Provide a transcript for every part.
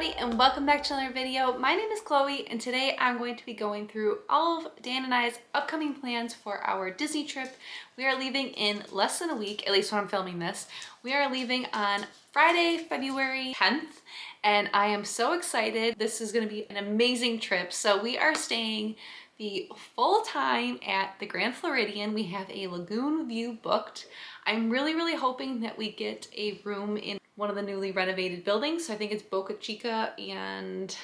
everybody and welcome back to another video. My name is Chloe and today I'm going to be going through all of Dan and I's upcoming plans for our Disney trip. We are leaving in less than a week, at least when I'm filming this. We are leaving on Friday, February 10th, and I am so excited. This is going to be an amazing trip. So we are staying the full time at the Grand Floridian. We have a lagoon view booked. I'm really hoping that we get a room in one of the newly renovated buildings. So I think it's Boca Chica and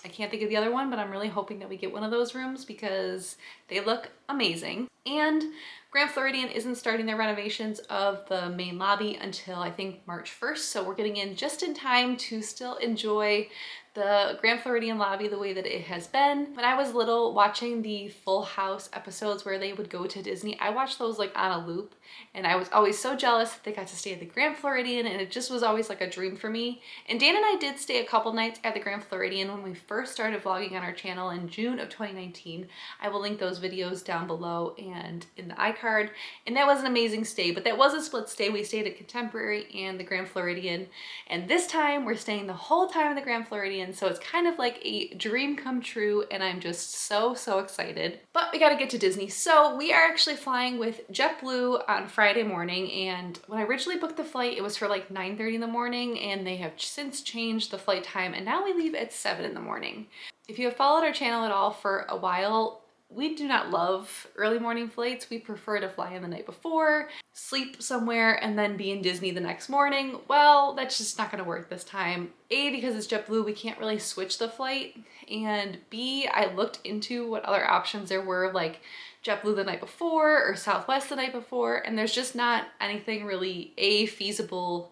I can't think of the other one, but I'm really hoping that we get one of those rooms because they look amazing. And Grand Floridian isn't starting their renovations of the main lobby until I think March 1st. So we're getting in just in time to still enjoy the Grand Floridian lobby the way that it has been. When I was little, watching the Full House episodes where they would go to Disney, I watched those like on a loop, and I was always so jealous that they got to stay at the Grand Floridian, and it just was always like a dream for me. And Dan and I did stay a couple nights at the Grand Floridian when we first started vlogging on our channel in June of 2019. I will link those videos down below and in the iCard. And that was an amazing stay, but that was a split stay. We stayed at Contemporary and the Grand Floridian, and this time we're staying the whole time at the Grand Floridian. So it's kind of like a dream come true, and I'm just so excited. But we gotta get to Disney. So we are actually flying with JetBlue on Friday morning, and when I originally booked the flight, it was for like 9:30 in the morning, and they have since changed the flight time, and now we leave at 7 in the morning. If you have followed our channel at all for a while, we do not love early morning flights. We prefer to fly in the night before, sleep somewhere, and then be in Disney the next morning. Well, that's just not gonna work this time. A, because it's JetBlue, we can't really switch the flight. And B, I looked into what other options there were, like JetBlue the night before or Southwest the night before, and there's just not anything really A, feasible,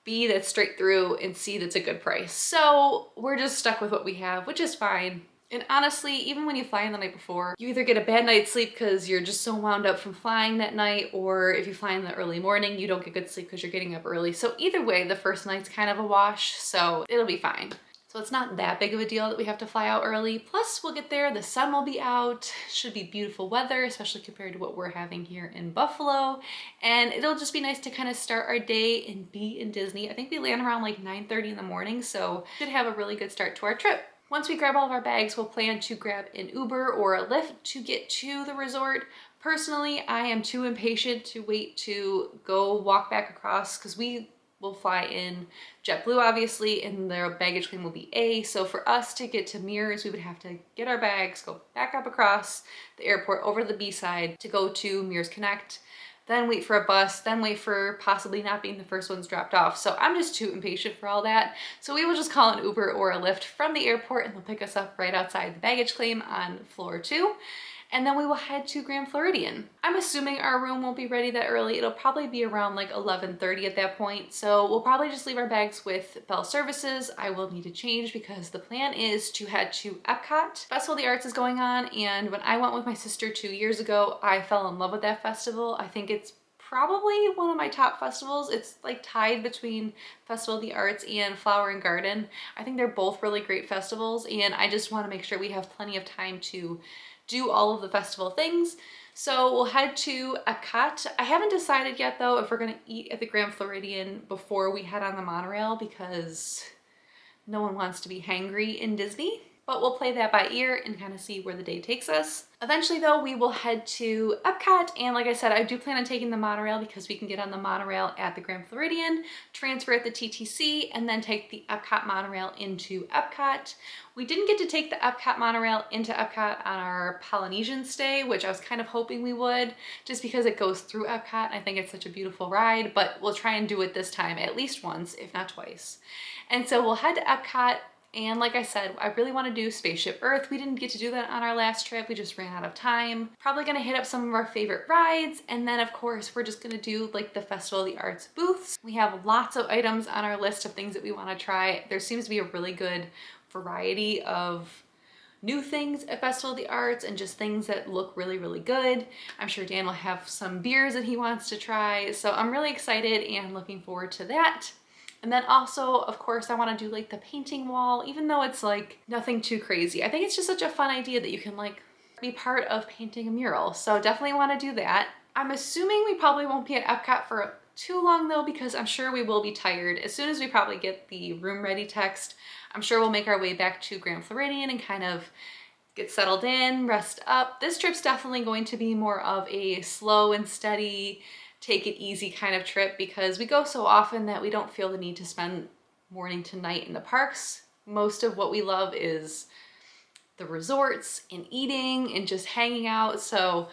B, that's straight through, and C, that's a good price. So we're just stuck with what we have, which is fine. And honestly, even when you fly in the night before, you either get a bad night's sleep because you're just so wound up from flying that night, or if you fly in the early morning, you don't get good sleep because you're getting up early. So either way, the first night's kind of a wash, so it'll be fine. So it's not that big of a deal that we have to fly out early. Plus we'll get there, the sun will be out, should be beautiful weather, especially compared to what we're having here in Buffalo. And it'll just be nice to kind of start our day and be in Disney. I think we land around like 9:30 in the morning, so should have a really good start to our trip. Once we grab all of our bags, we'll plan to grab an Uber or a Lyft to get to the resort. Personally, I am too impatient to wait to go walk back across because we will fly in JetBlue, obviously, and their baggage claim will be A. So for us to get to Mears, we would have to get our bags, go back up across the airport over to the B side to go to Mears Connect, then wait for a bus, then wait for possibly not being the first ones dropped off. So I'm just too impatient for all that. So we will just call an Uber or a Lyft from the airport, and they'll pick us up right outside the baggage claim on floor 2. And then we will head to Grand Floridian. I'm assuming our room won't be ready that early. It'll probably be around like 11:30 at that point. So we'll probably just leave our bags with Bell Services. I will need to change because the plan is to head to Epcot. Festival of the Arts is going on, and when I went with my sister 2 years ago, I fell in love with that festival. I think it's probably one of my top festivals. It's like tied between Festival of the Arts and Flower and Garden. I think they're both really great festivals, and I just want to make sure we have plenty of time to do all of the festival things. So we'll head to Epcot. I haven't decided yet though if we're gonna eat at the Grand Floridian before we head on the monorail because no one wants to be hangry in Disney. But we'll play that by ear and kind of see where the day takes us. Eventually though, we will head to Epcot, and like I said, I do plan on taking the monorail because we can get on the monorail at the Grand Floridian, transfer at the TTC, and then take the Epcot monorail into Epcot. We didn't get to take the Epcot monorail into Epcot on our Polynesian stay, which I was kind of hoping we would, just because it goes through Epcot. I think it's such a beautiful ride, but we'll try and do it this time at least once, if not twice. And so we'll head to Epcot. And like I said, I really want to do Spaceship Earth. We didn't get to do that on our last trip. We just ran out of time. Probably going to hit up some of our favorite rides. And then of course, we're just going to do like the Festival of the Arts booths. We have lots of items on our list of things that we want to try. There seems to be a really good variety of new things at Festival of the Arts and just things that look really good. I'm sure Dan will have some beers that he wants to try. So I'm really excited and looking forward to that. And then also, of course, I want to do like the painting wall, even though it's like nothing too crazy. I think it's just such a fun idea that you can like be part of painting a mural. So definitely want to do that. I'm assuming we probably won't be at Epcot for too long though, because I'm sure we will be tired. As soon as we probably get the room ready text, I'm sure we'll make our way back to Grand Floridian and kind of get settled in, rest up. This trip's definitely going to be more of a slow and steady, take it easy kind of trip, because we go so often that we don't feel the need to spend morning to night in the parks. Most of what we love is the resorts and eating and just hanging out. So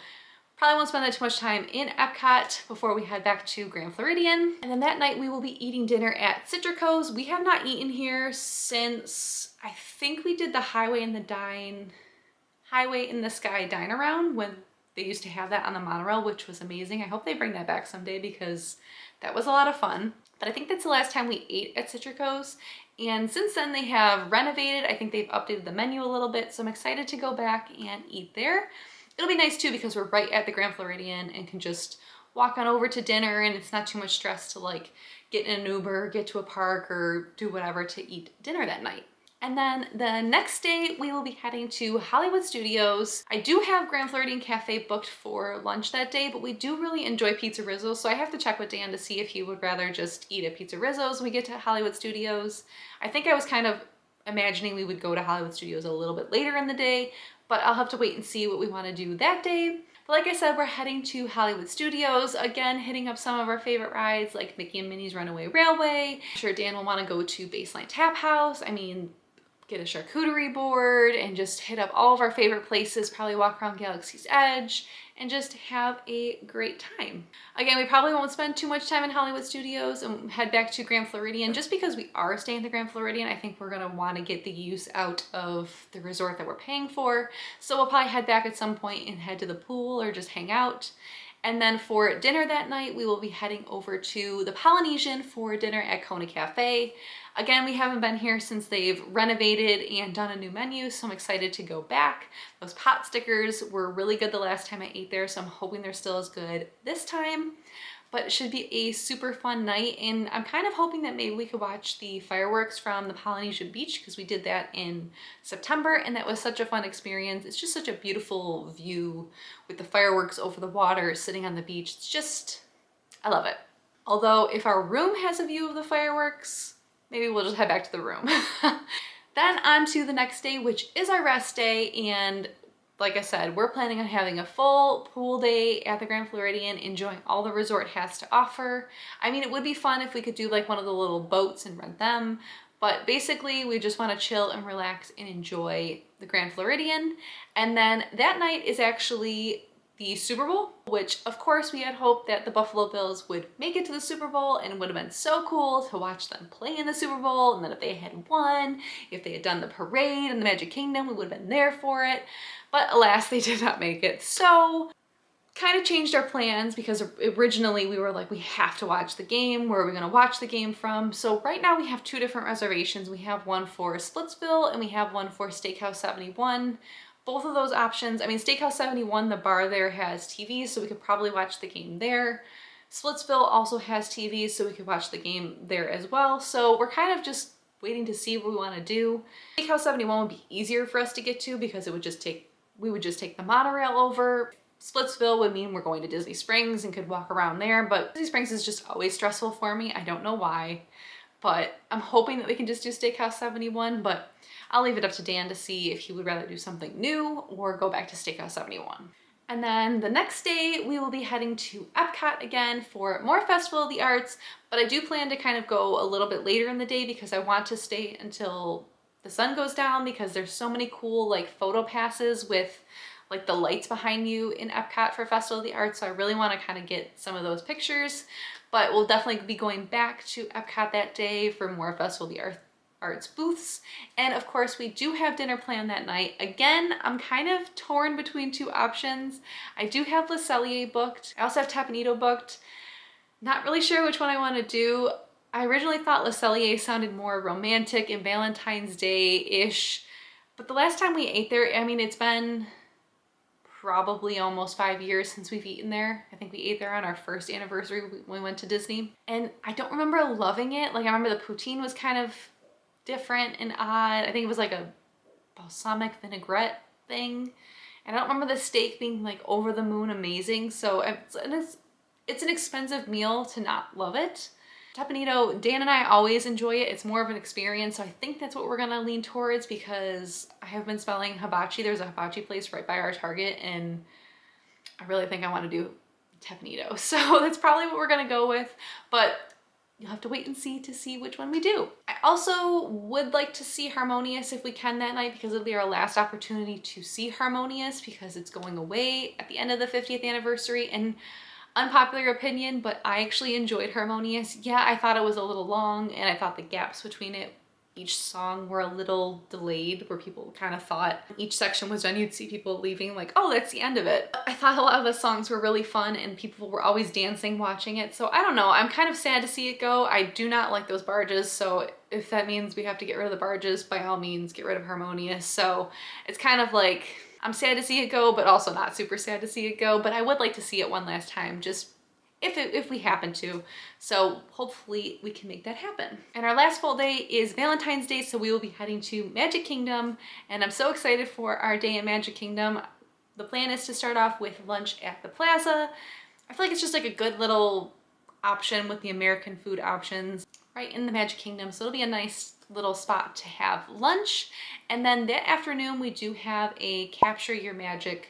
probably won't spend that too much time in Epcot before we head back to Grand Floridian. And then that night we will be eating dinner at Citrico's. We have not eaten here since I think we did the Highway in the Sky dine around when they used to have that on the monorail, which was amazing. I hope they bring that back someday because that was a lot of fun. But I think that's the last time we ate at Citrico's. And since then they have renovated. I think they've updated the menu a little bit. So I'm excited to go back and eat there. It'll be nice too because we're right at the Grand Floridian and can just walk on over to dinner, and it's not too much stress to like get in an Uber, get to a park, or do whatever to eat dinner that night. And then the next day we will be heading to Hollywood Studios. I do have Grand Floridian Cafe booked for lunch that day, but we do really enjoy Pizza Rizzo's, so I have to check with Dan to see if he would rather just eat at Pizza Rizzo's when we get to Hollywood Studios. I think I was kind of imagining we would go to Hollywood Studios a little bit later in the day, but I'll have to wait and see what we want to do that day. But like I said, we're heading to Hollywood Studios, again, hitting up some of our favorite rides like Mickey and Minnie's Runaway Railway. I'm sure Dan will want to go to Baseline Tap House. I mean, get a charcuterie board and just hit up all of our favorite places, probably walk around Galaxy's Edge and just have a great time. Again, we probably won't spend too much time in Hollywood Studios and head back to Grand Floridian. Just because we are staying at the Grand Floridian, I think we're gonna wanna get the use out of the resort that we're paying for. So we'll probably head back at some point and head to the pool or just hang out. And then for dinner that night, we will be heading over to the Polynesian for dinner at Kona Cafe. Again, we haven't been here since they've renovated and done a new menu, so I'm excited to go back. Those pot stickers were really good the last time I ate there, so I'm hoping they're still as good this time. But it should be a super fun night, and I'm kind of hoping that maybe we could watch the fireworks from the Polynesian beach, because we did that in September and that was such a fun experience. It's just such a beautiful view with the fireworks over the water sitting on the beach. It's just, I love it. Although if our room has a view of the fireworks, maybe we'll just head back to the room. Then on to the next day, which is our rest day, and like I said, we're planning on having a full pool day at the Grand Floridian, enjoying all the resort has to offer. I mean, it would be fun if we could do like one of the little boats and rent them, but basically we just want to chill and relax and enjoy the Grand Floridian. And then that night is actually the Super Bowl, which of course we had hoped that the Buffalo Bills would make it to the Super Bowl, and it would have been so cool to watch them play in the Super Bowl. And then if they had won, if they had done the parade in the Magic Kingdom, we would have been there for it. But alas, they did not make it. So kind of changed our plans, because originally we were like, we have to watch the game. Where are we going to watch the game from? So right now we have two different reservations. We have one for Splitsville and we have one for Steakhouse 71. Both of those options, I mean, Steakhouse 71, the bar there has TVs, so we could probably watch the game there. Splitsville also has TVs, so we could watch the game there as well. So we're kind of just waiting to see what we want to do. Steakhouse 71 would be easier for us to get to because we would just take the monorail over. Splitsville would mean we're going to Disney Springs and could walk around there, but Disney Springs is just always stressful for me. I don't know why, but I'm hoping that we can just do Steakhouse 71, but I'll leave it up to Dan to see if he would rather do something new or go back to Steakhouse 71. And then the next day we will be heading to Epcot again for more Festival of the Arts, but I do plan to kind of go a little bit later in the day because I want to stay until the sun goes down, because there's so many cool like photo passes with like the lights behind you in Epcot for Festival of the Arts, so I really want to kind of get some of those pictures. But we'll definitely be going back to Epcot that day for more Festival of the Arts booths. And of course we do have dinner planned that night. Again, I'm kind of torn between two options. I do have Le Cellier booked. I also have Tapanito booked. Not really sure which one I want to do. I originally thought Le Cellier sounded more romantic and Valentine's Day-ish, but the last time we ate there, I mean, it's been probably almost 5 years since we've eaten there. I think we ate there on our first anniversary when we went to Disney, and I don't remember loving it. Like, I remember the poutine was kind of different and odd. I think it was like a balsamic vinaigrette thing, And I don't remember the steak being like over the moon amazing. So it's an expensive meal to not love it. Tapenito, Dan and I always enjoy it. It's more of an experience. So I think that's what we're gonna lean towards because I have been smelling hibachi. There's a hibachi place right by our Target and I really think I wanna do Tapenito. So that's probably what we're gonna go with, but you'll have to wait and see to see which one we do. I also would like to see Harmonious if we can that night because it'll be our last opportunity to see Harmonious because it's going away at the end of the 50th anniversary. And unpopular opinion, but I actually enjoyed Harmonious. Yeah, I thought it was a little long and I thought the gaps between each song were a little delayed where people kind of thought each section was done. You'd see people leaving like, oh, that's the end of it. I thought a lot of the songs were really fun and people were always dancing watching it. So I don't know, I'm kind of sad to see it go. I do not like those barges. So if that means we have to get rid of the barges, by all means, get rid of Harmonious. So it's kind of like, I'm sad to see it go, but also not super sad to see it go. But I would like to see it one last time, just if we happen to. So hopefully we can make that happen. And our last full day is Valentine's Day, so we will be heading to Magic Kingdom. And I'm so excited for our day at Magic Kingdom. The plan is to start off with lunch at the plaza. I feel like it's just like a good little option with the American food options right in the Magic Kingdom. So it'll be a nice little spot to have lunch. And then that afternoon we do have a Capture Your Magic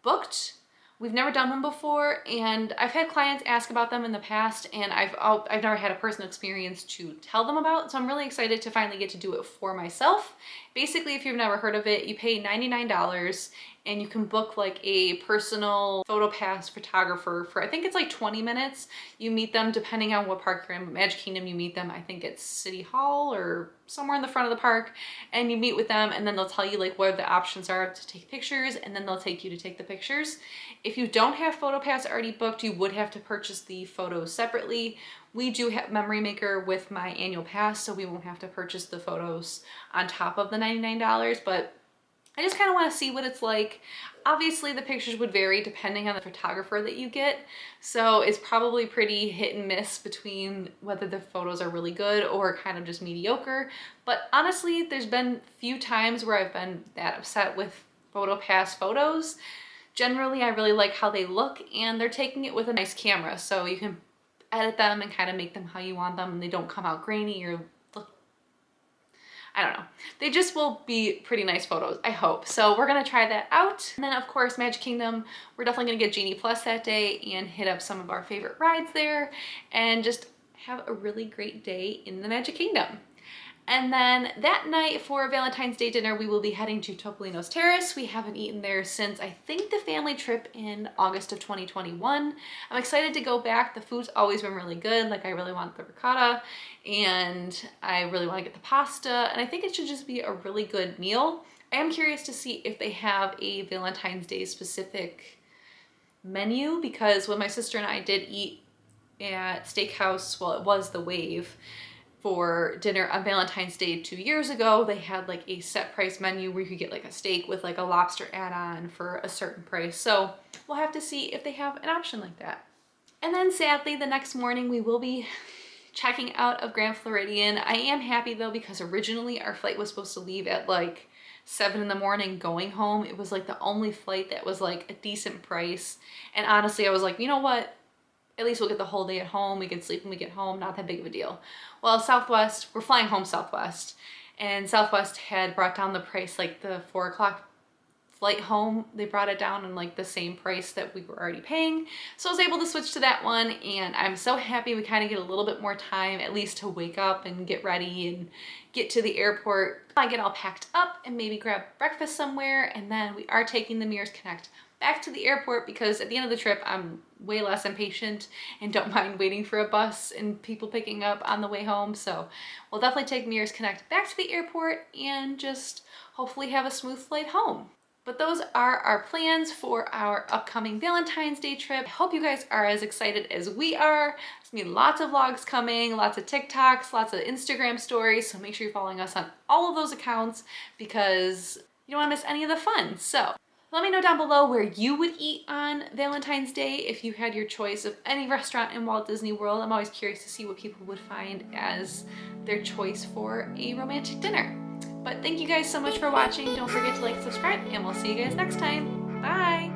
booked. We've never done one before and I've had clients ask about them in the past and I've never had a personal experience to tell them about, so I'm really excited to finally get to do it for myself. Basically, if you've never heard of it, you pay $99 and you can book like a personal PhotoPass photographer for, I think it's like 20 minutes. You meet them depending on what park you're in. Magic Kingdom, you meet them, I think it's City Hall or somewhere in the front of the park, and you meet with them and then they'll tell you like what the options are to take pictures and then they'll take you to take the pictures. If you don't have PhotoPass already booked, you would have to purchase the photos separately. We do have Memory Maker with my annual pass, so we won't have to purchase the photos on top of the $99, but I just kind of want to see what it's like. Obviously, the pictures would vary depending on the photographer that you get, so it's probably pretty hit and miss between whether the photos are really good or kind of just mediocre. But honestly, there's been few times where I've been that upset with PhotoPass photos. Generally, I really like how they look and they're taking it with a nice camera, so you can edit them and kind of make them how you want them and they don't come out grainy or look, I don't know. They just will be pretty nice photos, I hope. So we're gonna try that out. And then of course, Magic Kingdom, we're definitely gonna get Genie Plus that day and hit up some of our favorite rides there and just have a really great day in the Magic Kingdom. And then that night for Valentine's Day dinner, we will be heading to Topolino's Terrace. We haven't eaten there since I think the family trip in August of 2021. I'm excited to go back. The food's always been really good. Like I really want the ricotta and I really want to get the pasta. And I think it should just be a really good meal. I am curious to see if they have a Valentine's Day specific menu because when my sister and I did eat at Steakhouse, well, it was the Wave, for dinner on Valentine's Day 2 years ago, they had like a set price menu where you could get like a steak with like a lobster add-on for a certain price. So we'll have to see if they have an option like that. And then sadly, the next morning we will be checking out of Grand Floridian. I am happy though because originally our flight was supposed to leave at like 7 in the morning going home. It was like the only flight that was like a decent price. And honestly, I was like, you know what? At least we'll get the whole day at home. We can sleep when we get home. Not that big of a deal. Well, Southwest, we're flying home Southwest, and Southwest had brought down the price, like the 4 o'clock flight home, they brought it down in like the same price that we were already paying. So I was able to switch to that one, and I'm so happy we kind of get a little bit more time, at least to wake up and get ready and get to the airport. I get all packed up and maybe grab breakfast somewhere, and then we are taking the Mears Connect back to the airport because at the end of the trip, I'm way less impatient and don't mind waiting for a bus and people picking up on the way home. So we'll definitely take Mears Connect back to the airport and just hopefully have a smooth flight home. But those are our plans for our upcoming Valentine's Day trip. I hope you guys are as excited as we are. There's gonna be lots of vlogs coming, lots of TikToks, lots of Instagram stories. So make sure you're following us on all of those accounts because you don't wanna miss any of the fun. So let me know down below where you would eat on Valentine's Day if you had your choice of any restaurant in Walt Disney World. I'm always curious to see what people would find as their choice for a romantic dinner. But thank you guys so much for watching. Don't forget to like and subscribe, and we'll see you guys next time. Bye!